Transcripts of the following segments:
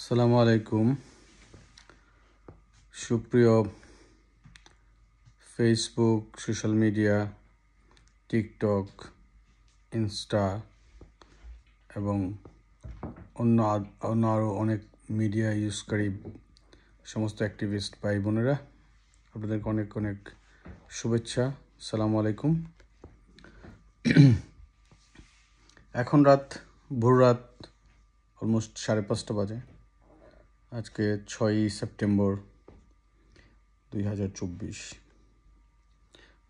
আসসালামু আলাইকুম। সুপ্রিয় Facebook, social media, TikTok, Insta এবং অন্য আরও অনেক মিডিয়া ইউজকারী সমস্ত অ্যাক্টিভিস্ট ভাই বোনেরা, আপনাদেরকে অনেক অনেক শুভেচ্ছা। আসসালামু আলাইকুম। এখন ভোর রাত অলমোস্ট 5:30 বাজে। আজকে 6ই সেপ্টেম্বর 2024,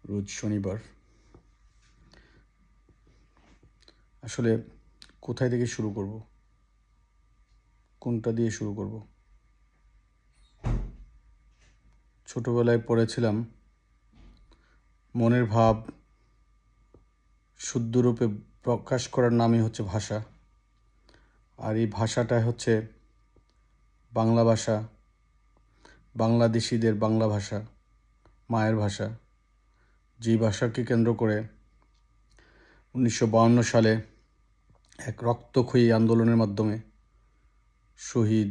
রোজ শনিবার। আসলে কোথায় থেকে শুরু করব, কোনটা দিয়ে শুরু করব? ছোটবেলায় পড়েছিলাম মনের ভাব শুদ্ধরূপে প্রকাশ করার নামই হচ্ছে ভাষা। আর এই ভাষাটা হচ্ছে বাংলা ভাষা, বাংলাদেশিদের বাংলা ভাষা, মায়ের ভাষা। যেই ভাষাকে কেন্দ্র করে 1952 সালে এক রক্তক্ষয়ী আন্দোলনের মাধ্যমে শহীদ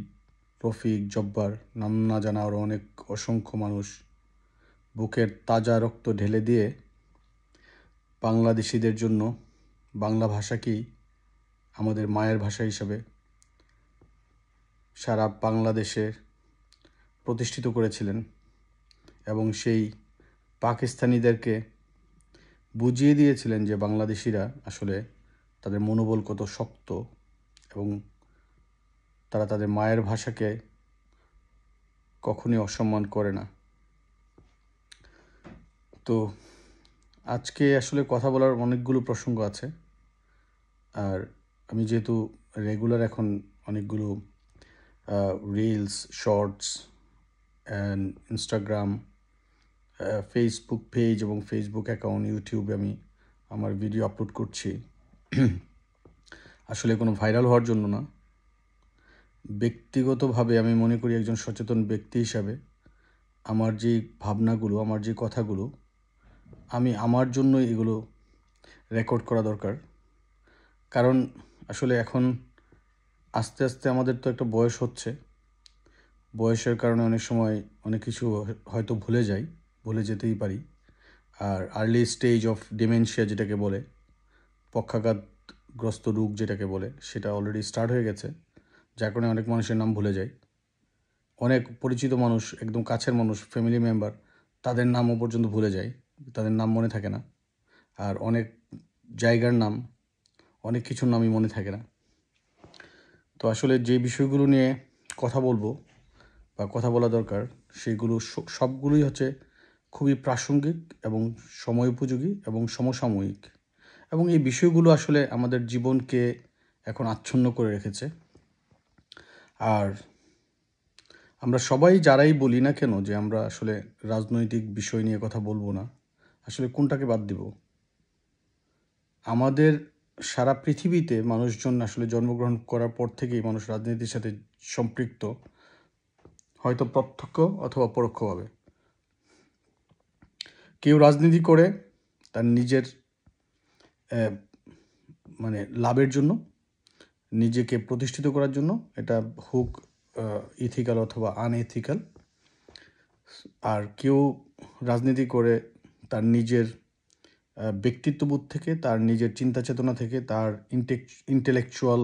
রফিক, জব্বার, নাম না জানা আরও অনেক অসংখ্য মানুষ বুকের তাজা রক্ত ঢেলে দিয়ে বাংলাদেশিদের জন্য বাংলা ভাষাকেই আমাদের মায়ের ভাষা হিসাবে সারা বাংলাদেশে প্রতিষ্ঠিত করেছিলেন এবং সেই পাকিস্তানিদেরকে বুঝিয়ে দিয়েছিলেন যে বাংলাদেশিরা আসলে তাদের মনোবল কত শক্ত এবং তারা তাদের মায়ের ভাষাকে কখনই অসম্মান করে না। তো আজকে আসলে কথা বলার অনেকগুলো প্রসঙ্গ আছে। আর আমি যেহেতু রেগুলার এখন অনেকগুলো reels, shorts and Instagram, Facebook page এবং ফেসবুক অ্যাকাউন্ট, ইউটিউবে আমি আমার ভিডিও আপলোড করছি, আসলে কোনো ভাইরাল হওয়ার জন্য না। ব্যক্তিগতভাবে আমি মনে করি একজন সচেতন ব্যক্তি হিসাবে আমার যে ভাবনাগুলো, আমার যে কথাগুলো, আমি আমার জন্য এগুলো রেকর্ড করা দরকার। কারণ আসলে এখন আস্তে আস্তে আমাদের তো একটা বয়স হচ্ছে, বয়সের কারণে অনেক সময় অনেক কিছু হয়তো ভুলে যেতেই পারি। আর আর্লি স্টেজ অফ ডিমেনশিয়া যেটাকে বলে, পক্ষাঘাতগ্রস্ত রোগ যেটাকে বলে, সেটা অলরেডি স্টার্ট হয়ে গেছে, যার কারণে অনেক মানুষের নাম ভুলে যায়। অনেক পরিচিত মানুষ, একদম কাছের মানুষ, ফ্যামিলি মেম্বার, তাদের নামও পর্যন্ত ভুলে যায়, তাদের নাম মনে থাকে না। আর অনেক জায়গার নাম, অনেক কিছুর নামই মনে থাকে না। তো আসলে যে বিষয়গুলো নিয়ে কথা বলবো বা কথা বলা দরকার, সেগুলো সবগুলোই হচ্ছে খুবই প্রাসঙ্গিক এবং সময়োপযোগী এবং সমসাময়িক। এবং এই বিষয়গুলো আসলে আমাদের জীবনকে এখন আচ্ছন্ন করে রেখেছে। আর আমরা সবাই যারাই বলি না কেন যে আমরা আসলে রাজনৈতিক বিষয় নিয়ে কথা বলবো না, আসলে কোনটাকে বাদ দিব? আমাদের সারা পৃথিবীতে মানুষজন আসলে জন্মগ্রহণ করার পর থেকেই মানুষ রাজনীতির সাথে সম্পৃক্ত, হয়তো প্রত্যক্ষ অথবা পরোক্ষভাবে। কেউ রাজনীতি করে তার নিজের লাভের জন্য, নিজেকে প্রতিষ্ঠিত করার জন্য, এটা হোক ইথিক্যাল অথবা আনএথিক্যাল। আর কেউ রাজনীতি করে তার নিজের ব্যক্তিত্ববোধ থেকে, তার নিজের চিন্তা চেতনা থেকে, তার ইন্টেলেকচুয়াল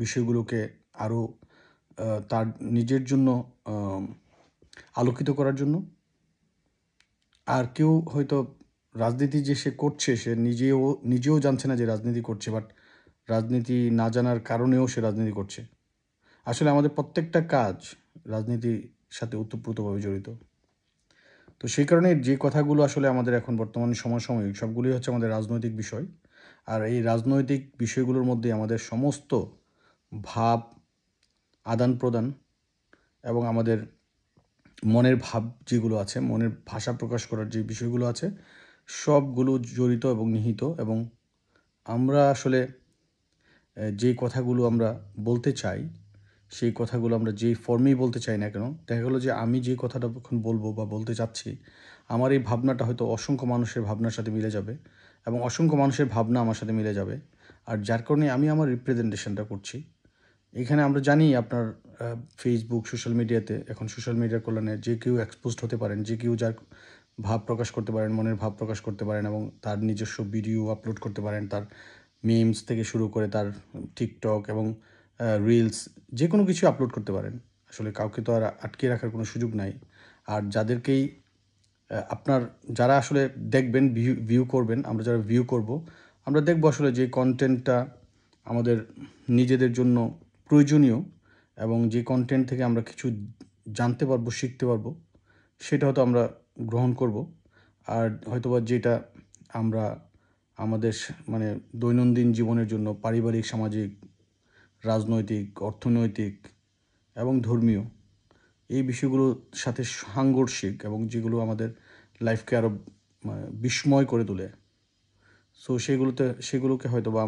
বিষয়গুলোকে আরও তার নিজের জন্য আলোকিত করার জন্য। আর কেউ হয়তো রাজনীতি যে সে করছে, সে নিজেও জানছে না যে রাজনীতি করছে, বাট রাজনীতি না জানার কারণেও সে রাজনীতি করছে। আসলে আমাদের প্রত্যেকটা কাজ রাজনীতির সাথে ওতপ্রোতভাবে জড়িত। তো সেই কারণে যে কথাগুলো আসলে আমাদের এখন বর্তমান সমসাময়িক, সবগুলোই হচ্ছে আমাদের রাজনৈতিক বিষয়। আর এই রাজনৈতিক বিষয়গুলোর মধ্যে আমাদের সমস্ত ভাব আদান প্রদান এবং আমাদের মনের ভাব যেগুলো আছে, মনের ভাষা প্রকাশ করার যে বিষয়গুলো আছে, সবগুলো জড়িত এবং নিহিত। এবং আমরা আসলে যেই কথাগুলো আমরা বলতে চাই, সেই কথাগুলো আমরা যেই ফর্মেই বলতে চাই না কেন, দেখা গেলো যে আমি যে কথাটা এখন বলবো বা বলতে চাচ্ছি, আমার এই ভাবনাটা হয়তো অসংখ্য মানুষের ভাবনার সাথে মিলে যাবে এবং অসংখ্য মানুষের ভাবনা আমার সাথে মিলে যাবে। আর যার কারণে আমি আমার রিপ্রেজেন্টেশনটা করছি। এখানে আমরা জানি আপনার ফেসবুক, সোশ্যাল মিডিয়াতে এখন সোশ্যাল মিডিয়ার কল্যাণে যে কেউ এক্সপোজড হতে পারেন, যে কেউ যার ভাব প্রকাশ করতে পারেন, মনের ভাব প্রকাশ করতে পারেন এবং তার নিজস্ব ভিডিও আপলোড করতে পারেন, তার মিমস থেকে শুরু করে তার টিকটক এবং রিলস যে কোনো কিছু আপলোড করতে পারেন। আসলে কাউকে তো আর আটকে রাখার কোনো সুযোগ নাই। আর যাদেরকেই আপনার যারা আসলে দেখবেন, ভিউ করবেন, আমরা যারা ভিউ করব, আমরা দেখব আসলে যে কন্টেন্টটা আমাদের নিজেদের জন্য প্রয়োজনীয় এবং যে কন্টেন্ট থেকে আমরা কিছু জানতে পারবো, শিখতে পারবো, সেটা হয়তো আমরা গ্রহণ করব। আর হয়তোবা যেটা আমরা আমাদের মানে দৈনন্দিন জীবনের জন্য পারিবারিক, সামাজিক, রাজনৈতিক, অর্থনৈতিক এবং ধর্মীয় এই বিষয়গুলোর সাথে সাংঘর্ষিক এবং যেগুলো আমাদের লাইফকে আরও বিস্ময় করে তোলে, সো সেগুলোকে হয়তো বা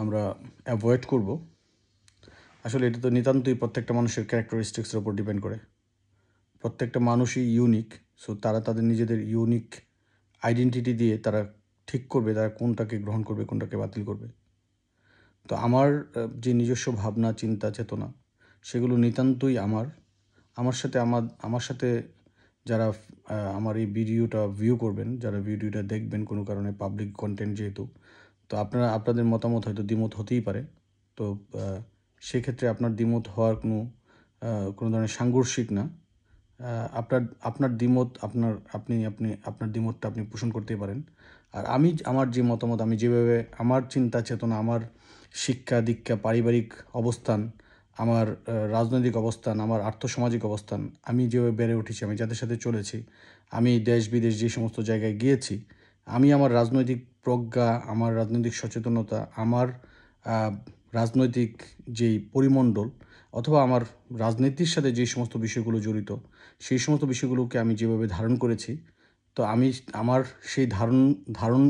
আমরা অ্যাভয়েড করব। আসলে এটা তো নিতান্তই প্রত্যেকটা মানুষের ক্যারেক্টারিস্টিক্সের উপর ডিপেন্ড করে। প্রত্যেকটা মানুষই ইউনিক, সো তারা তাদের নিজেদের ইউনিক আইডেন্টিটি দিয়ে তারা ঠিক করবে তারা কোনটাকে গ্রহণ করবে, কোনটাকে বাতিল করবে। তো আমার যে নিজস্ব ভাবনা, চিন্তা, চেতনা, সেগুলো নিতান্তই আমার সাথে যারা আমার এই ভিডিওটা ভিউ করবেন, যারা ভিডিওটা দেখবেন কোনো কারণে, পাবলিক কন্টেন্ট যেহেতু, তো আপনাদের মতামত হয়তো দ্বিমত হতেই পারে। তো সেক্ষেত্রে আপনার দ্বিমত হওয়ার কোনো ধরনের সাংঘর্ষিক না। আপনার আপনার দ্বিমত আপনার দ্বিমতটা আপনি পোষণ করতেই পারেন। আর আমার যে মতামত, আমি যেভাবে আমার চিন্তা চেতনা, আমার শিক্ষা দীক্ষা, পারিবারিক অবস্থান, আমার রাজনৈতিক অবস্থান, আমার আর্থসামাজিক অবস্থান, আমি যেভাবে বেড়ে উঠেছি, আমি যাদের সাথে চলেছি, আমি দেশ বিদেশ যে সমস্ত জায়গায় গিয়েছি, আমি আমার রাজনৈতিক প্রজ্ঞা, আমার রাজনৈতিক সচেতনতা, আমার রাজনৈতিক যেই পরিমণ্ডল অথবা আমার রাজনীতির সাথে যে সমস্ত বিষয়গুলো জড়িত, সেই সমস্ত বিষয়গুলোকে আমি যেভাবে ধারণ করেছি, তো আমি আমার সেই ধারণ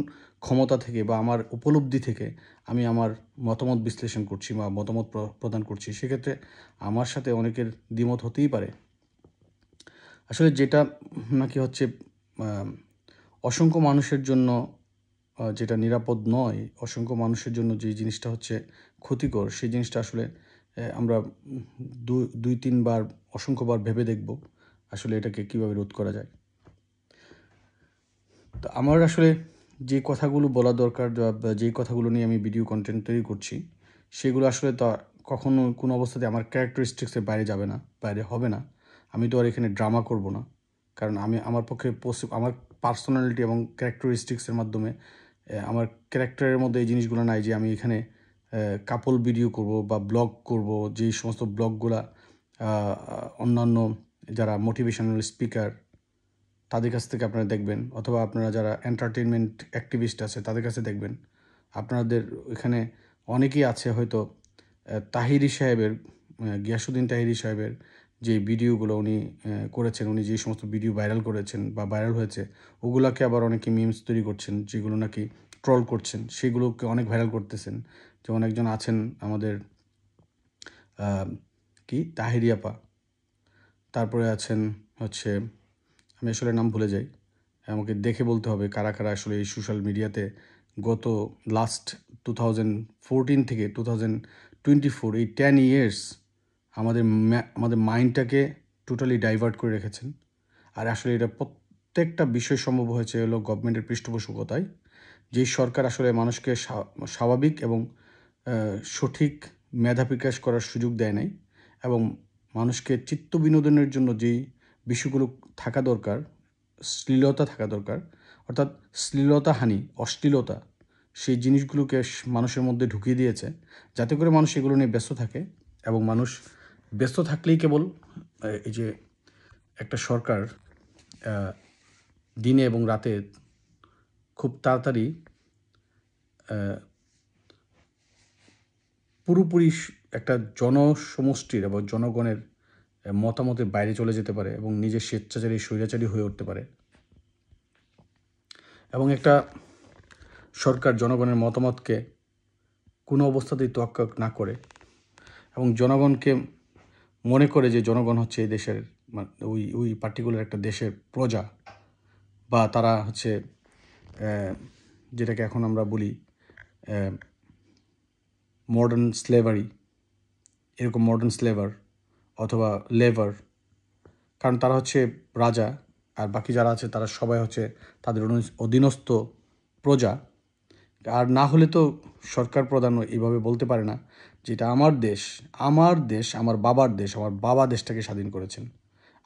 ক্ষমতা থেকে বা আমার উপলব্ধি থেকে আমি আমার মতামত বিশ্লেষণ করছি বা মতামত প্রদান করছি। সেক্ষেত্রে আমার সাথে অনেকের দ্বিমত হতেই পারে। আসলে যেটা নাকি হচ্ছে অসংখ্য মানুষের জন্য যেটা নিরাপদ নয়, অসংখ্য মানুষের জন্য যে জিনিসটা হচ্ছে ক্ষতিকর, সেই জিনিসটা আসলে আমরা ২-৩ বার, অসংখ্যবার ভেবে দেখব আসলে এটাকে কীভাবে রোধ করা যায়। তো আমার আসলে যে কথাগুলো বলা দরকার বা যেই কথাগুলো নিয়ে আমি ভিডিও কন্টেন্ট তৈরি করছি, সেগুলো আসলে তো কখনো কোনো অবস্থাতে আমার ক্যারেক্টারিস্টিক্সের বাইরে যাবে না, বাইরে হবে না। আমি তো আর এখানে ড্রামা করব না, কারণ আমার পক্ষে আমার পার্সোনালিটি এবং ক্যারেক্টারিস্টিক্সের মাধ্যমে আমার ক্যারেক্টারের মধ্যে এই জিনিসগুলো নাই যে আমি এখানে কাপল ভিডিও করব বা ব্লগ করব, যেই সমস্ত ব্লগগুলা অন্যান্য যারা মোটিভেশনাল স্পিকার তাদের কাছ থেকে আপনারা দেখবেন, অথবা আপনারা যারা এন্টারটেনমেন্ট অ্যাক্টিভিস্ট আছে তাদের কাছে দেখবেন। আপনাদের এখানে অনেকেই আছে হয়তো তাহিরি সাহেবের, গিয়াসুদ্দিন তাহিরি সাহেবের যে ভিডিওগুলো উনি করেছেন, উনি যে সমস্ত ভিডিও ভাইরাল করেছেন বা ভাইরাল হয়েছে, ওগুলাকে আবার অনেকে মিমস তৈরি করছেন, যেগুলো নাকি ট্রল করছেন, সেগুলোকে অনেক ভাইরাল করতেছেন। যেমন একজন আছেন আমাদের তাহিরি আপা, তারপরে আছেন হচ্ছে, আমি আসলে নাম ভুলে যাই, আমাকে দেখে বলতে হবে কারা কারা আসলে এই সোশ্যাল মিডিয়াতে গত লাস্ট 2014 থেকে 2024 এই 10 ইয়ার্স আমাদের মাইন্ডটাকে টোটালি ডাইভার্ট করে রেখেছেন। আর আসলে এটা প্রত্যেকটা বিষয় সম্ভব হয়েছে হলো গভর্নমেন্টের পৃষ্ঠপোষকতায়। যেই সরকার আসলে মানুষকে স্বাভাবিক এবং সঠিক মেধা বিকাশ করার সুযোগ দেয় নাই এবং মানুষকে চিত্ত বিনোদনের জন্য যেই বিষয়গুলো থাকা দরকার, শ্লীলতা থাকা দরকার, অর্থাৎ শ্লীলতাহানি, অশ্লীলতা, সেই জিনিসগুলোকে মানুষের মধ্যে ঢুকিয়ে দিয়েছে, যাতে করে মানুষ এগুলো নিয়ে ব্যস্ত থাকে। এবং মানুষ ব্যস্ত থাকলেই কেবল এই যে একটা সরকার দিনে এবং রাতে খুব তাড়াতাড়ি পুরোপুরি একটা জনসমষ্টির এবং জনগণের মতামতের বাইরে চলে যেতে পারে এবং নিজের স্বেচ্ছাচারী, স্বৈরাচারী হয়ে উঠতে পারে। এবং একটা সরকার জনগণের মতামতকে কোনো অবস্থাতেই তোয়াক্কা না করে এবং জনগণকে মনে করে যে জনগণ হচ্ছে এই দেশের ওই পার্টিকুলার একটা দেশের প্রজা, বা তারা হচ্ছে যেটাকে এখন আমরা বলি মডার্ন স্লেভারি, এরকম মডার্ন স্লেভার অথবা লেভার, কারণ তারা হচ্ছে রাজা আর বাকি যারা আছে তারা সবাই হচ্ছে তাদের অধীনস্থ প্রজা। আর না হলে তো সরকার প্রধান এইভাবে বলতে পারে না যে এটা আমার দেশ, আমার দেশ, আমার বাবার দেশ, আমার বাবা দেশটাকে স্বাধীন করেছেন।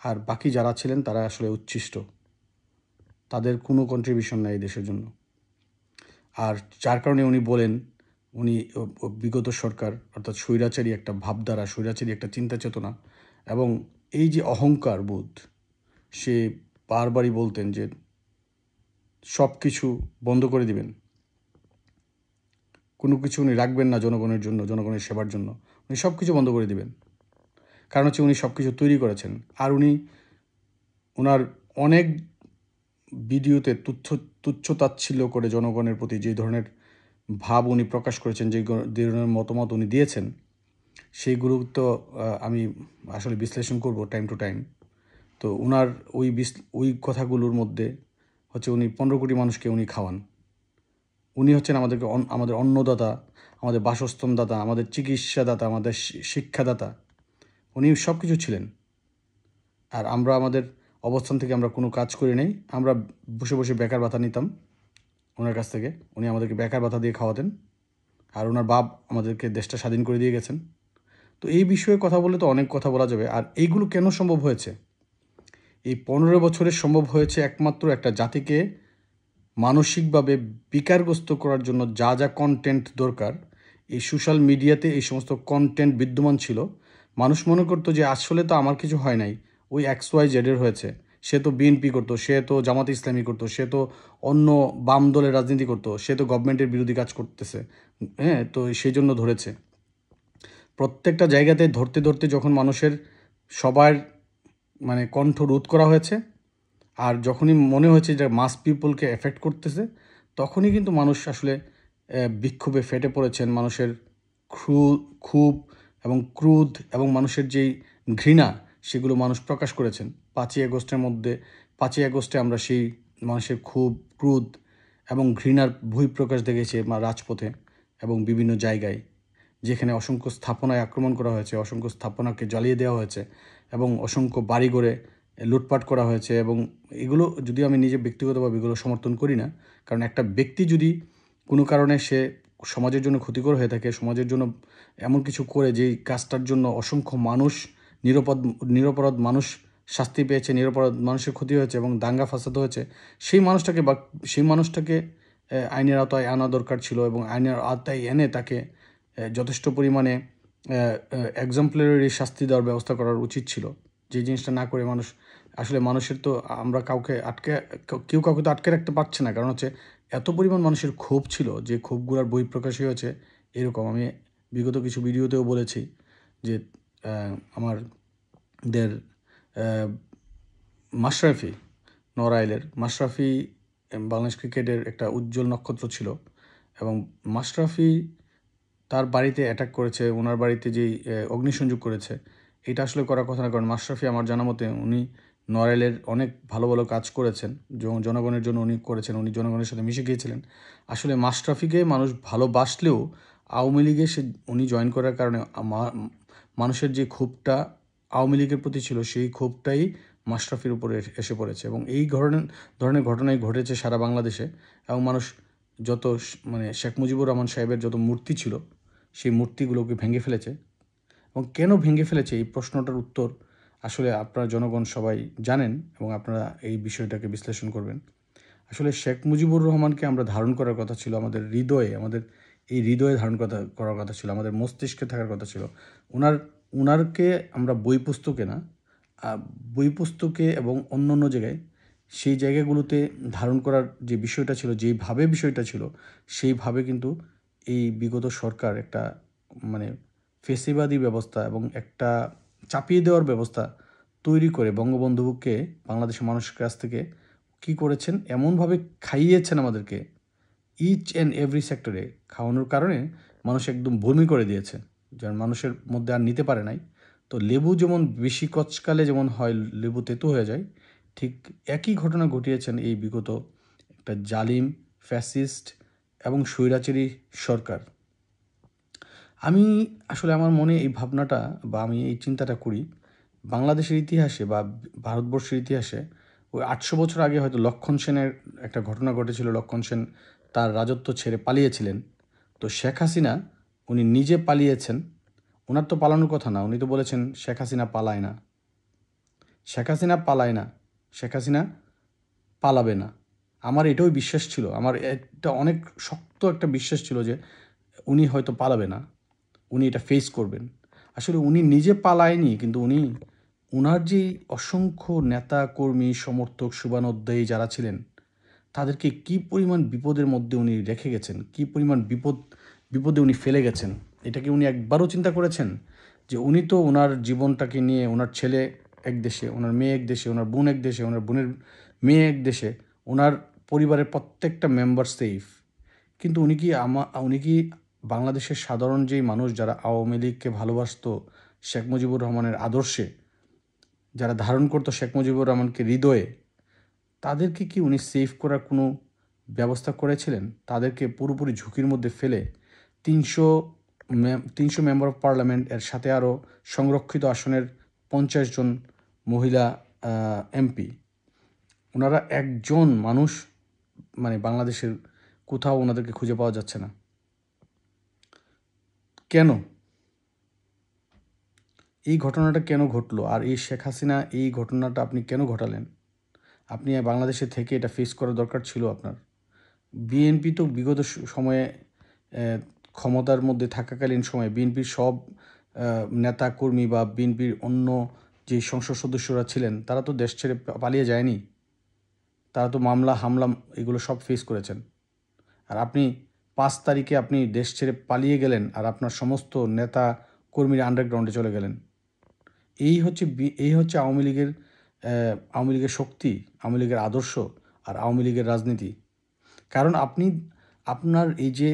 আর বাকি যারা ছিলেন তারা আসলে উচ্ছিষ্ট, তাদের কোনো কন্ট্রিবিউশন নাই এই দেশের জন্য। আর যার কারণে উনি বলেন, উনি বিগত সরকার অর্থাৎ স্বৈরাচারী একটা ভাবধারা, স্বৈরাচারী একটা চিন্তা চেতনা এবং এই যে অহংকার বোধ, সে বারবারই বলতেন যে সব কিছু বন্ধ করে দিবেন, কোনো কিছু উনি রাখবেন না জনগণের জন্য, জনগণের সেবার জন্য, উনি সব কিছু বন্ধ করে দিবেন। কারণ হচ্ছে উনি সব কিছু তৈরি করেছেন। আর উনি ওনার অনেক ভিডিওতে তুচ্ছ-তাচ্ছিল্য করে জনগণের প্রতি যে ধরনের ভাব উনি প্রকাশ করেছেন, যে ধরনের মতামত উনি দিয়েছেন, সেইগুলো তো আমি আসলে বিশ্লেষণ করব টাইম টু টাইম। তো ওনার ওই কথাগুলোর মধ্যে হচ্ছে উনি 15 কোটি মানুষকে উনি খাওয়ান। উনি হচ্ছেন আমাদের অন্নদাতা, আমাদের বাসস্থানদাতা, আমাদের চিকিৎসাদাতা, আমাদের শিক্ষাদাতা। উনি সব কিছু ছিলেন। আর আমরা আমাদের অবস্থান থেকে আমরা কোনো কাজ করি নাই, আমরা বসে বসে বেকার ভাতা নিতাম ওনার কাছ থেকে। উনি আমাদেরকে বেকার ভাতা দিয়ে খাওয়াতেন। আর ওনার বাপ আমাদেরকে দেশটা স্বাধীন করে দিয়ে গেছেন। তো এই বিষয়ে কথা বলে তো অনেক কথা বলা যাবে। আর এইগুলো কেন সম্ভব হয়েছে? এই 15 বছরে সম্ভব হয়েছে একমাত্র একটা জাতিকে মানসিকভাবে বিকারগ্রস্ত করার জন্য যা যা কন্টেন্ট দরকার, এই সোশ্যাল মিডিয়াতে এই সমস্ত কন্টেন্ট বিদ্যমান ছিল। মানুষ মনে করতো যে আসলে তো আমার কিছু হয় নাই, ওই XYZ এর হয়েছে, সে তো বিএনপি করতো, সে তো জামাতে ইসলামী করতো, সে তো অন্য বাম দলের রাজনীতি করতো, সে তো গভর্নমেন্টের বিরোধী কাজ করতেছে, হ্যাঁ, তো সেই জন্য ধরেছে। প্রত্যেকটা জায়গাতে ধরতে ধরতে যখন মানুষের সবার মানে কণ্ঠ রোধ করা হয়েছে, আর যখনই মনে হয়েছে যে মাস পিপলকে এফেক্ট করতেছে, তখনই কিন্তু মানুষ আসলে বিক্ষোভে ফেটে পড়েছেন। মানুষের ক্ষোভ এবং ক্রোধ এবং মানুষের যেই ঘৃণা, সেগুলো মানুষ প্রকাশ করেছেন 5ই আগস্টে আমরা সেই মানুষের ক্ষোভ, ক্রোধ এবং ঘৃণার বহিঃপ্রকাশ দেখেছি রাজপথে এবং বিভিন্ন জায়গায়, যেখানে অসংখ্য স্থাপনায় আক্রমণ করা হয়েছে, অসংখ্য স্থাপনাকে জ্বালিয়ে দেওয়া হয়েছে এবং অসংখ্য বাড়িঘরে লুটপাট করা হয়েছে। এবং এগুলো যদিও আমি নিজে ব্যক্তিগতভাবে এগুলো সমর্থন করি না, কারণ একটা ব্যক্তি যদি কোনো কারণে সে সমাজের জন্য ক্ষতিকর হয়ে থাকে, সমাজের জন্য এমন কিছু করে যেই কাজটার জন্য অসংখ্য মানুষ, নিরপরাধ মানুষ শাস্তি পেয়েছে, নিরপরাধ মানুষের ক্ষতি হয়েছে এবং দাঙ্গা ফাসাদ হয়েছে, সেই মানুষটাকে আইনের আওতায় আনা দরকার ছিল এবং আইনের আওতায় এনে তাকে যথেষ্ট পরিমাণে এক্সাম্পলারি শাস্তি দেওয়ার ব্যবস্থা করার উচিত ছিল। যে জিনিসটা না করে মানুষের তো আমরা কেউ কাউকে তো আটকে রাখতে পারছে না, কারণ হচ্ছে এত পরিমাণ মানুষের ক্ষোভ ছিল যে ক্ষোভগুলোর বহিঃপ্রকাশই হয়েছে এরকম। আমি বিগত কিছু ভিডিওতেও বলেছি যে আমাদের মাশরাফি, নড়াইলের মাশরাফি বাংলাদেশ ক্রিকেটের একটা উজ্জ্বল নক্ষত্র ছিল এবং মাশরাফি তার বাড়িতে অ্যাটাক করেছে, ওনার বাড়িতে যেই অগ্নিসংযোগ করেছে, এটা আসলে করার কথা না। কারণ মাশরাফি আমার জানা মতে উনি নড়াইলের অনেক ভালো ভালো কাজ করেছেন, জনগণের জন্য উনি করেছেন, উনি জনগণের সাথে মিশে গিয়েছিলেন। আসলে মাশরাফিকে মানুষ ভালোবাসলেও আওয়ামী লীগে উনি জয়েন করার কারণে মানুষের যে ক্ষোভটা আওয়ামী লীগের প্রতি ছিল, সেই ক্ষোভটাই মাশরাফির উপরে এসে পড়েছে এবং এই ধরনের ঘটনাই ঘটেছে সারা বাংলাদেশে। এবং মানুষ যত শেখ মুজিবুর রহমান সাহেবের যত মূর্তি ছিল, সেই মূর্তিগুলোকে ভেঙে ফেলেছে। এবং কেন ভেঙে ফেলেছে এই প্রশ্নটার উত্তর আসলে আপনারা জনগণ সবাই জানেন এবং আপনারা এই বিষয়টাকে বিশ্লেষণ করবেন। আসলে শেখ মুজিবুর রহমানকে আমরা ধারণ করার কথা ছিল আমাদের হৃদয়ে ধারণ করার কথা ছিল, আমাদের মস্তিষ্কে থাকার কথা ছিল। ওনারকে আমরা বই পুস্তকে এবং অন্য অন্য জায়গায়, সেই জায়গাগুলোতে ধারণ করার যে বিষয়টা ছিল, যেইভাবে বিষয়টা ছিল, সেইভাবে কিন্তু এই বিগত সরকার একটা ফেসিবাদী ব্যবস্থা এবং একটা চাপিয়ে দেওয়ার ব্যবস্থা তৈরি করে বঙ্গবন্ধুকে বাংলাদেশের মানুষের কাছ থেকে কী করেছেন, এমনভাবে খাইয়েছেন আমাদেরকে ইচ অ্যান্ড এভরি সেক্টরে, খাওয়ানোর কারণে মানুষ একদম বমি করে দিয়েছে, যার মানুষের মধ্যে আর নিতে পারে নাই। তো লেবু যেমন বেশি কচকালে যেমন হয়, লেবু তেতো হয়ে যায়, ঠিক একই ঘটনা ঘটিয়েছেন এই বিগত একটা জালিম, ফ্যাসিস্ট এবং স্বৈরাচারী সরকার। আমি আসলে আমার মনে এই ভাবনাটা বা আমি এই চিন্তাটা করি, বাংলাদেশের ইতিহাসে বা ভারতবর্ষের ইতিহাসে ওই ৮০০ বছর আগে হয়তো লক্ষণ সেনের একটা ঘটনা ঘটেছিল। লক্ষণ সেন তার রাজত্ব ছেড়ে পালিয়েছিলেন। তো শেখ হাসিনা উনি নিজে পালিয়েছেন। উনার তো পালানোর কথা না। উনি তো বলেছেন শেখ হাসিনা পালায় না। শেখ হাসিনা পালায় না। শেখ হাসিনা পালাবে না। আমার এটাও বিশ্বাস ছিল। আমার একটা অনেক শক্ত একটা বিশ্বাস ছিল যে উনি হয়তো পালাবে না। উনি এটা ফেস করবেন। আসলে উনি নিজে পালায়নি, কিন্তু উনার যে অসংখ্য নেতা, কর্মী, সমর্থক, শুভানুধ্যায়ী যারা ছিলেন, তাদেরকে কী পরিমাণ বিপদের মধ্যে উনি রেখে গেছেন, কী পরিমাণ বিপদে উনি ফেলে গেছেন। এটা কি উনি একবারও চিন্তা করেছেন? যে উনি তো ওনার জীবনটাকে নিয়ে, ওনার ছেলে এক দেশে, ওনার মেয়ে এক দেশে, ওনার বোন এক দেশে, ওনার বোনের মেয়ে এক দেশে, ওনার পরিবারের প্রত্যেকটা মেম্বার সেফ। কিন্তু উনি কি বাংলাদেশের সাধারণ যেই মানুষ যারা আওয়ামী লীগকে ভালোবাসতো, শেখ মুজিবুর রহমানের আদর্শে, যারা ধারণ করতো শেখ মুজিবুর রহমানকে হৃদয়ে, তাদেরকে কি উনি সেভ করার কোনো ব্যবস্থা করেছিলেন? তাদেরকে পুরোপুরি ঝুঁকির মধ্যে ফেলে ৩০০ মেম্বার অফ পার্লামেন্ট, এর সাথে আরও সংরক্ষিত আসনের ৫০ জন মহিলা এমপি, ওনারা একজন মানুষ মানে বাংলাদেশের কোথাও ওনাদেরকে খুঁজে পাওয়া যাচ্ছে না। কেন? এই ঘটনাটা কেন ঘটলো? আর এই শেখ হাসিনা এই ঘটনাটা আপনি কেন ঘটালেন? আপনি বাংলাদেশে থেকে এটা ফেস করার দরকার ছিল আপনার। বিএনপি তো বিগত সময়ে ক্ষমতার মধ্যে থাকাকালীন সময়ে বিএনপির সব নেতা কর্মী বা বিএনপির অন্য যে সংসদ সদস্যরা ছিলেন, তারা তো দেশ ছেড়ে পালিয়ে যায়নি। তারা তো মামলা হামলা এগুলো সব ফেস করেছেন। আর আপনি ৫ তারিখে আপনি দেশ ছেড়ে পালিয়ে গেলেন, আর আপনার সমস্ত নেতা কর্মীরা আন্ডারগ্রাউন্ডে চলে গেলেন। এই হচ্ছে আওয়ামী লীগের শক্তি, আওয়ামী লীগের আদর্শ আর আওয়ামী লীগের রাজনীতি। কারণ আপনার এই যে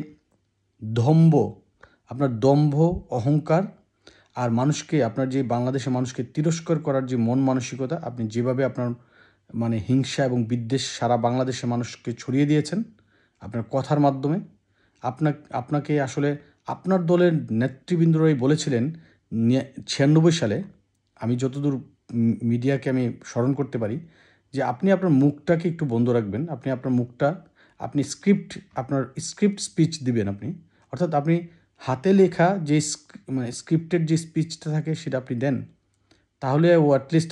দম্ভ, আপনার দম্ভ, অহংকার আর আপনার যে বাংলাদেশের মানুষকে তিরস্কার করার যে মন মানসিকতা, আপনি যেভাবে আপনার মানে হিংসা এবং বিদ্বেষ সারা বাংলাদেশের মানুষকে ছড়িয়ে দিয়েছেন আপনার কথার মাধ্যমে। আপনাকে আসলে আপনার দলের নেতৃবৃন্দরাই বলেছিলেন ৯৬ সালে, আমি যতদূর মিডিয়াকে আমি স্মরণ করতে পারি, যে আপনি আপনার মুখটাকে একটু বন্ধ রাখবেন। আপনি আপনার স্ক্রিপ্ট স্পিচ দিবেন আপনি। অর্থাৎ আপনি হাতে লেখা যে মানে স্ক্রিপ্টেড যে স্পিচটা থাকে সেটা আপনি দেন। তাহলে অ্যাটলিস্ট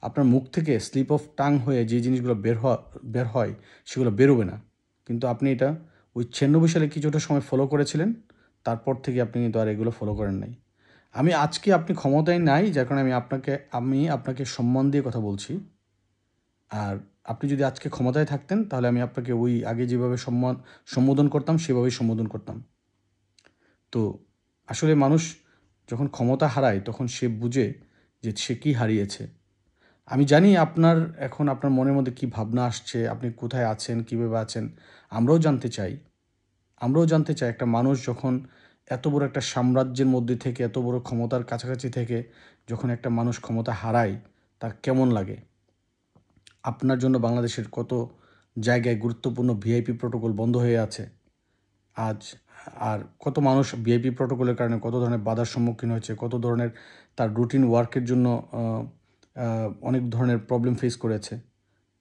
আপনার মুখ থেকে স্লিপ অফ টাং হয়ে যে জিনিসগুলো বের হয় সেগুলো বেরোবে না। কিন্তু আপনি এটা ওই ৯৬ সালে কিছুটা সময় ফলো করেছিলেন, তারপর থেকে আপনি কিন্তু আর এগুলো ফলো করেন নাই। আজকে আপনি ক্ষমতায় নাই, যার কারণে আমি আপনাকে সম্মান দিয়ে কথা বলছি। আর আপনি যদি আজকে ক্ষমতায় থাকতেন, তাহলে আমি আপনাকে ওই আগে যেভাবে সম্বোধন করতাম সেভাবেই সম্বোধন করতাম। তো আসলে মানুষ যখন ক্ষমতা হারায় তখন সে বুঝে যে সে কী হারিয়েছে। আমি জানি এখন আপনার মনের মধ্যে কী ভাবনা আসছে, আপনি কোথায় আছেন, কীভাবে আছেন। আমরাও জানতে চাই। একটা মানুষ যখন এত বড় একটা সাম্রাজ্যের মধ্যে থেকে, এত বড় ক্ষমতার কাছাকাছি থেকে যখন একটা মানুষ ক্ষমতা হারায়, তার কেমন লাগে? আপনার জন্য বাংলাদেশের কত জায়গায় গুরুত্বপূর্ণ ভিআইপি প্রোটোকল বন্ধ হয়ে আছে আজ। আর কত মানুষ ভিআইপি প্রোটোকলের কারণে কত ধরনের বাধার সম্মুখীন হয়েছে, কত ধরনের তার রুটিন ওয়ার্কের জন্য অনেক ধরনের প্রবলেম ফেস করেছে।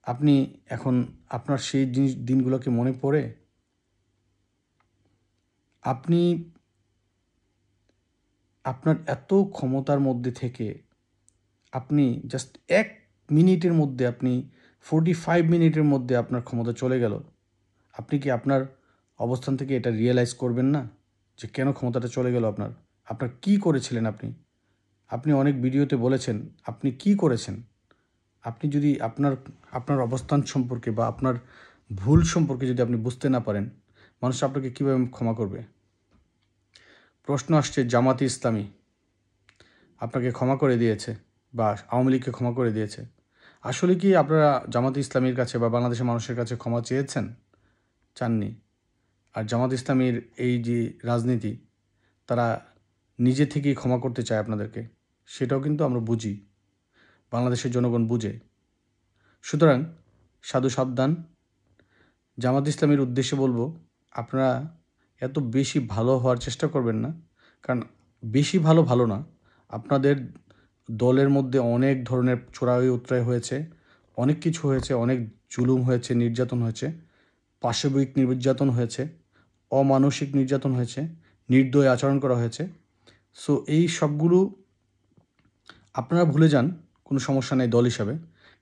আপনি এখন আপনার সেই দিনগুলোকে মনে পড়ে? আপনি আপনার এত ক্ষমতার মধ্যে থেকে আপনি জাস্ট ১ মিনিটের মধ্যে ৪৫ মিনিটের মধ্যে আপনার ক্ষমতা চলে গেল। আপনি কি আপনার অবস্থান থেকে এটা রিয়ালাইজ করবেন না যে কেন ক্ষমতাটা চলে গেল আপনার? আপনার কী করেছিলেন আপনি? আপনি অনেক ভিডিওতে বলেছেন আপনি কী করেছেন? আপনি যদি আপনার অবস্থান সম্পর্কে বা আপনার ভুল সম্পর্কে যদি আপনি বুঝতে না পারেন, মানুষ আপনাকে কীভাবে ক্ষমা করবে? প্রশ্ন আসছে, জামাতে ইসলামী আপনাকে ক্ষমা করে দিয়েছে বা আওয়ামী লীগকে ক্ষমা করে দিয়েছে। আসলে কি আপনারা জামাতে ইসলামীর কাছে বা বাংলাদেশের মানুষের কাছে ক্ষমা চেয়েছেন? চাননি। আর জামাত ইসলামীর এই যে রাজনীতি, তারা নিজে থেকেই ক্ষমা করতে চায় আপনাদেরকে। সেটাও কিন্তু আমরা বুঝি, বাংলাদেশের জনগণ বুঝে। সুতরাং সাধু সাবধান। জামাত ইসলামীর উদ্দেশ্যে বলবো, আপনারা এত বেশি ভালো হওয়ার চেষ্টা করবেন না। কারণ বেশি ভালো ভালো না। আপনাদের দলের মধ্যে অনেক ধরনের চোরাই উতরাই হয়েছে, অনেক কিছু হয়েছে, অনেক জুলুম হয়েছে, নির্যাতন হয়েছে, পাশবিক নির্যাতন হয়েছে, অমানসিক নির্যাতন হয়েছে, নির্দয় আচরণ করা হয়েছে। সো এই সবগুলো আপনারা ভুলে যান, কোনো সমস্যা নেই দল হিসাবে।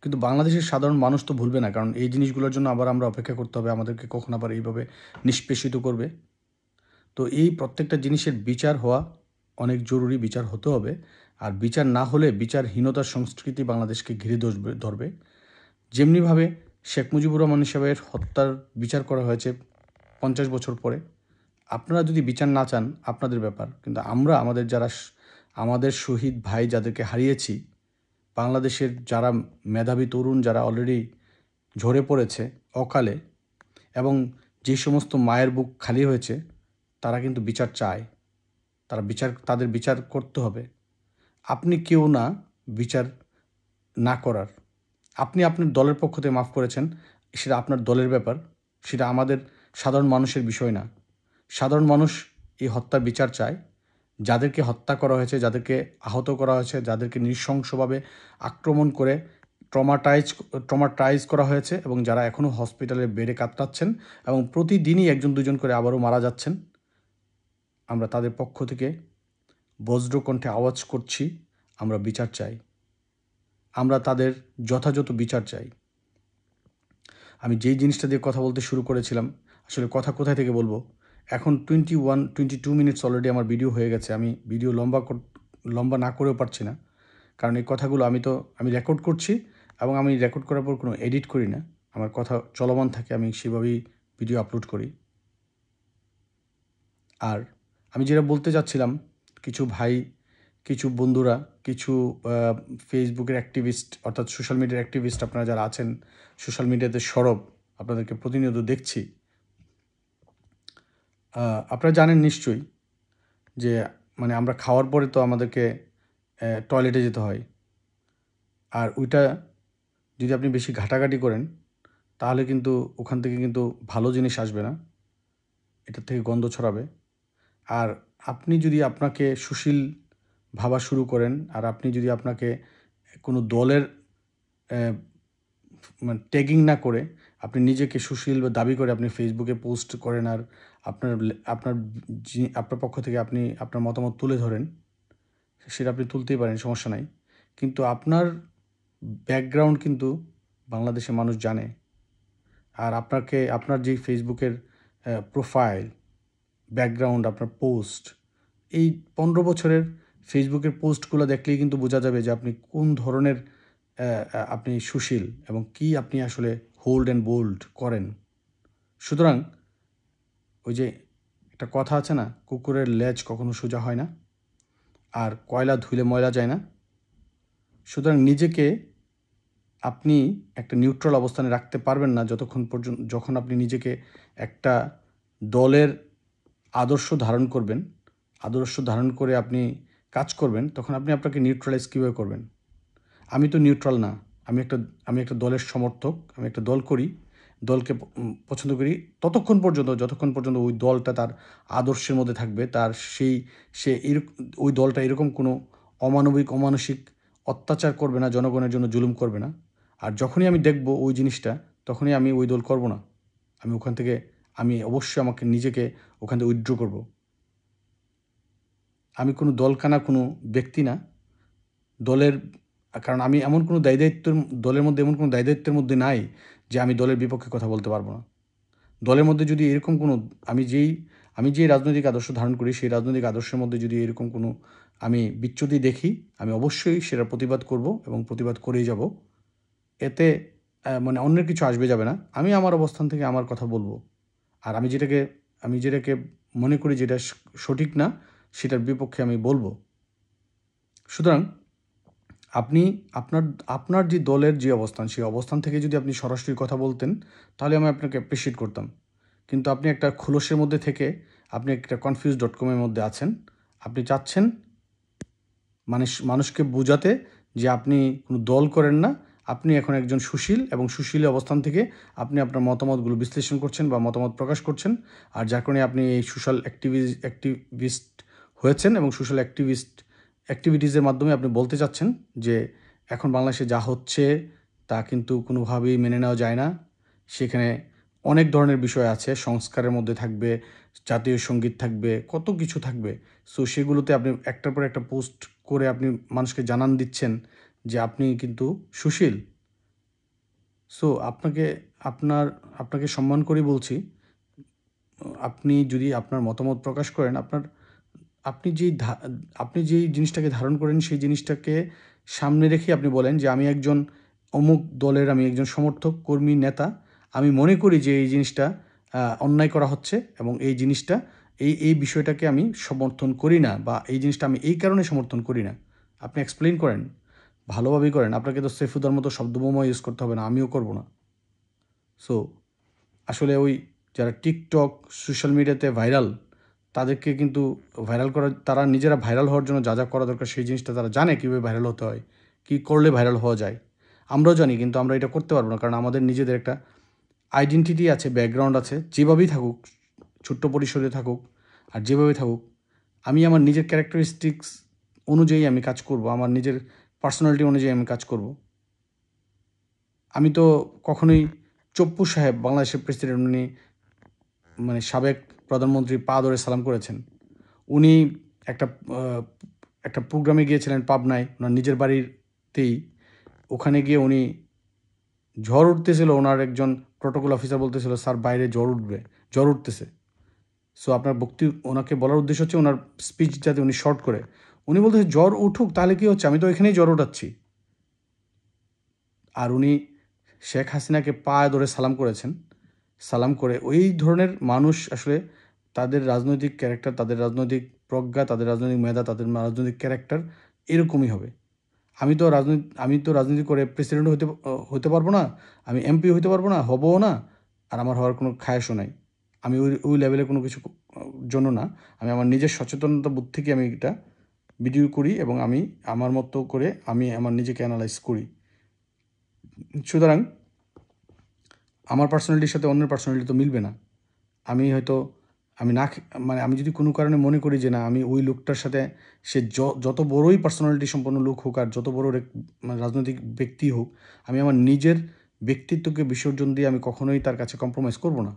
কিন্তু বাংলাদেশের সাধারণ মানুষ তো ভুলবে না, কারণ এই জিনিসগুলোর জন্য আবার আমরা অপেক্ষা করতে হবে, আমাদেরকে কখন আবার এইভাবে নিষ্পেষিত করবে। তো এই প্রত্যেকটা জিনিসের বিচার হওয়া অনেক জরুরি, বিচার হতে হবে। আর বিচার না হলে বিচারহীনতার সংস্কৃতি বাংলাদেশকে ঘিরে ধরবে। যেমনিভাবে শেখ মুজিবুর রহমান সাহেবের হত্যার বিচার করা হয়েছে 50 বছর পরে। আপনারা যদি বিচার না চান আপনাদের ব্যাপার, কিন্তু আমরা আমাদের শহীদ ভাই যাদেরকে হারিয়েছি, বাংলাদেশের যারা মেধাবী তরুণ যারা অলরেডি ঝরে পড়েছে অকালে, এবং যে সমস্ত মায়ের বুক খালি হয়েছে, তারা কিন্তু বিচার চায়। তাদের বিচার করতে হবে। আপনি কেউ না বিচার না করার। আপনি আপনার দলের পক্ষ থেকে মাফ করেছেন, সেটা আপনার দলের ব্যাপার, সেটা আমাদের সাধারণ মানুষের বিষয় না। সাধারণ মানুষ এই হত্যার বিচার চায়। যাদেরকে হত্যা করা হয়েছে, যাদেরকে আহত করা হয়েছে, যাদেরকে নৃশংসভাবে আক্রমণ করে ট্রমাটাইজ করা হয়েছে, এবং যারা এখনও হসপিটালের বেডে কাতরাচ্ছেন এবং প্রতিদিনই একজন দুজন করে আবারও মারা যাচ্ছেন, আমরা তাদের পক্ষ থেকে বজ্রকণ্ঠে আওয়াজ করছি, আমরা বিচার চাই। আমরা তাদের যথাযথ বিচার চাই। আমি যেই জিনিসটা দিয়ে কথা বলতে শুরু করেছিলাম, আসলে কথা কোথায় থেকে বলবো, এখন 22 মিনিটস অলরেডি আমার ভিডিও হয়ে গেছে। আমি ভিডিও লম্বা না করেও পারছি না, কারণ এই কথাগুলো আমি রেকর্ড করছি, এবং আমি রেকর্ড করার পর কোনো এডিট করি না। আমার কথা চলমান থাকে, আমি সেভাবেই ভিডিও আপলোড করি। আর আমি যেটা বলতে চাচ্ছিলাম, কিছু ভাই, কিছু বন্ধুরা, কিছু ফেসবুকের অ্যাক্টিভিস্ট, অর্থাৎ সোশ্যাল মিডিয়ার অ্যাক্টিভিস্ট আপনারা যারা আছেন, সোশ্যাল মিডিয়াতে সরব, আপনাদেরকে প্রতিনিয়ত দেখছি। আপনারা জানেন নিশ্চয়ই যে মানে আমরা খাওয়ার পরে তো আমাদেরকে টয়লেটে যেতে হয়। আর ওইটা যদি আপনি বেশি ঘাটাঘাটি করেন, তাহলে কিন্তু ওখান থেকে কিন্তু ভালো জিনিস আসবে না, এটার থেকে গন্ধ ছড়াবে। আর আপনি যদি আপনাকে সুশীল ভাবা শুরু করেন, আর আপনি যদি আপনাকে কোনো দলের মানে ট্যাগিং না করে আপনি নিজেকে সুশীল বা দাবি করে আপনি ফেসবুকে পোস্ট করেন, আর আপনার পক্ষ থেকে আপনি আপনার মতামত তুলে ধরেন, সেটা আপনি তুলতেই পারেন, সমস্যা নাই। কিন্তু আপনার ব্যাকগ্রাউন্ড কিন্তু বাংলাদেশের মানুষ জানে। আর আপনার যে ফেসবুকের প্রোফাইল, ব্যাকগ্রাউন্ড, আপনার পোস্ট, এই 15 বছরের ফেসবুকের পোস্টগুলো দেখলেই কিন্তু বোঝা যাবে যে আপনি কোন ধরনের আপনি সুশীল এবং কি আপনি আসলে হোল্ড অ্যান্ড বোল্ড করেন। সুতরাং ওই যে একটা কথা আছে না, কুকুরের লেজ কখনো সোজা হয় না, আর কয়লা ধুলে ময়লা যায় না। সুতরাং নিজেকে আপনি একটা নিউট্রাল অবস্থানে রাখতে পারবেন না যখন আপনি নিজেকে একটা দলের আদর্শ ধারণ করবেন, আদর্শ ধারণ করে আপনি কাজ করবেন, তখন আপনি আপনাকে নিউট্রালাইজ কীভাবে করবেন? আমি তো নিউট্রাল না। আমি একটা দলের সমর্থক। আমি একটা দল করি, দলকে পছন্দ করি যতক্ষণ পর্যন্ত ওই দলটা তার আদর্শের মধ্যে থাকবে, ওই দলটা এরকম কোনো অমানসিক অত্যাচার করবে না, জনগণের জন্য জুলুম করবে না। আর যখনই আমি দেখব ওই জিনিসটা, তখনই আমি ওই দল করব না। আমি অবশ্যই আমাকে নিজেকে ওখান থেকে উইথড্র করব। আমি কোনো দলকানা কোনো ব্যক্তি না। কারণ আমি দলের মধ্যে এমন কোনো দায়িত্বের মধ্যে নাই যে আমি দলের বিপক্ষে কথা বলতে পারবো না। দলের মধ্যে যদি এরকম কোনো আমি যে রাজনৈতিক আদর্শ ধারণ করি, সেই রাজনৈতিক আদর্শের মধ্যে যদি এরকম কোনো আমি বিচ্যুতি দেখি, আমি অবশ্যই সেটা প্রতিবাদ করব এবং প্রতিবাদ করেই যাব। এতে মানে অন্যের কিছু আসবে যাবে না। আমি আমার অবস্থান থেকে আমার কথা বলবো। আর আমি যেটাকে মনে করি যেটা সঠিক না, সেটার বিপক্ষে আমি বলবো। সুতরাং আপনি আপনার যে দলের যে অবস্থান, সেই অবস্থান থেকে যদি আপনি সরাসরি কথা বলতেন, তাহলে আমি আপনাকে অ্যাপ্রিশিয়েট করতাম। কিন্তু আপনি একটা খোলসের মধ্যে থেকে আপনি একটা confused.com এর মধ্যে আছেন। আপনি চাচ্ছেন মানুষকে বোঝাতে যে আপনি কোনো দল করেন না। আপনি এখন একজন সুশীল, এবং সুশীল অবস্থান থেকে আপনি আপনার মতামতগুলো বিশ্লেষণ করছেন বা মতামত প্রকাশ করছেন। আর যার কারণে আপনি এই সোশ্যাল অ্যাক্টিভিস্ট হয়েছেন এবং সোশ্যাল অ্যাক্টিভিটিসের মাধ্যমে আপনি বলতে চাচ্ছেন যে এখন বাংলাদেশে যা হচ্ছে তা কিন্তু কোনোভাবেই মেনে নেওয়া যায় না। সেখানে অনেক ধরনের বিষয় আছে, সংস্কারের মধ্যে থাকবে, জাতীয় সঙ্গীত থাকবে, কত কিছু থাকবে। সো সেগুলোতে আপনি একটার পর একটা পোস্ট করে আপনি মানুষকে জানান দিচ্ছেন যে আপনি কিন্তু সুশীল। সো আপনাকে সম্মান করে বলছি, আপনি যদি আপনার মতামত প্রকাশ করেন, আপনি যেই আপনি যেই জিনিসটাকে ধারণ করেন সেই জিনিসটাকে সামনে রেখে আপনি বলেন যে আমি একজন অমুক দলের আমি একজন সমর্থক, কর্মী, নেতা। আমি মনে করি যে এই জিনিসটা অন্যায় করা হচ্ছে এবং এই জিনিসটা এই বিষয়টাকে আমি সমর্থন করি না, বা এই জিনিসটা আমি এই কারণে সমর্থন করি না। আপনি এক্সপ্লেইন করেন, ভালোভাবেই করেন। আপনাকে তো সৈফুদ্দার মতো শব্দবোমা ইউজ করতে হবে না, আমিও করব না। সো আসলে ওই যারা টিকটক, সোশ্যাল মিডিয়াতে ভাইরাল, তাদেরকে কিন্তু ভাইরাল করা, তারা নিজেরা ভাইরাল হওয়ার জন্য যা যা করা দরকার সেই জিনিসটা তারা জানে কীভাবে ভাইরাল হতে হয়, কী করলে ভাইরাল হওয়া যায়। আমরাও জানি, কিন্তু আমরা এটা করতে পারবো না, কারণ আমাদের নিজেদের একটা আইডেন্টিটি আছে, ব্যাকগ্রাউন্ড আছে। যেভাবেই থাকুক, ছোট্ট পরিসরে থাকুক আর যেভাবেই থাকুক, আমি আমার নিজের ক্যারেক্টারিস্টিক্স অনুযায়ী আমি কাজ করব, আমার নিজের পার্সোনালিটি অনুযায়ী আমি কাজ করব। আমি তো কখনোই চপ্পু সাহেব, বাংলাদেশের প্রেসিডেন্ট, উনি মানে সাবেক প্রধানমন্ত্রী পা ধরে সালাম করেছেন। উনি একটা একটা প্রোগ্রামে গিয়েছিলেন পাবনায়, ওনার নিজের বাড়িতেই। ওখানে গিয়ে উনি ঝড় উঠতেছিল, ওনার একজন প্রোটোকল অফিসার বলতেছিল স্যার বাইরে ঝড় উঠতেছে। সো আপনার ওনাকে বলার উদ্দেশ্য হচ্ছে ওনার স্পিচ যাতে উনি শর্ট করে। উনি বলতেছে ঝড় উঠুক, তাহলে কী হচ্ছে, আমি তো এখানেই ঝড় উঠাচ্ছি। আর উনি শেখ হাসিনাকে পা ধরে সালাম করেছেন। সালাম করে ওই ধরনের মানুষ আসলে তাদের রাজনৈতিক ক্যারেক্টার, তাদের রাজনৈতিক প্রজ্ঞা, তাদের রাজনৈতিক মেধা, তাদের রাজনৈতিক ক্যারেক্টার এরকমই হবে। আমি তো রাজনীতি করে প্রেসিডেন্ট হতে পারবো না, আমি এমপি হতে পারবো না, হবও না, আর আমার হওয়ার কোনো খায়েশও নাই। আমি ওই লেভেলে কোনো কিছু জন্য না। আমি আমার নিজের সচেতনতা বোধ থেকে আমি এটা ভিডিও করি এবং আমি আমার মতো করে আমি আমার নিজেকে অ্যানালাইজ করি। সুতরাং আমার পার্সোনালিটির সাথে অন্যের পার্সোনালিটি তো মিলবে না। আমি হয়তো আমি যদি কোনো কারণে মনে করি যে না, আমি ওই লোকটার সাথে, সে যত বড়ই পার্সোনালিটি সম্পন্ন লোক হোক আর যত বড় রাজনৈতিক ব্যক্তি হোক, আমি আমার নিজের ব্যক্তিত্বকে বিসর্জন দিয়ে আমি কখনোই তার কাছে কম্প্রোমাইজ করব না।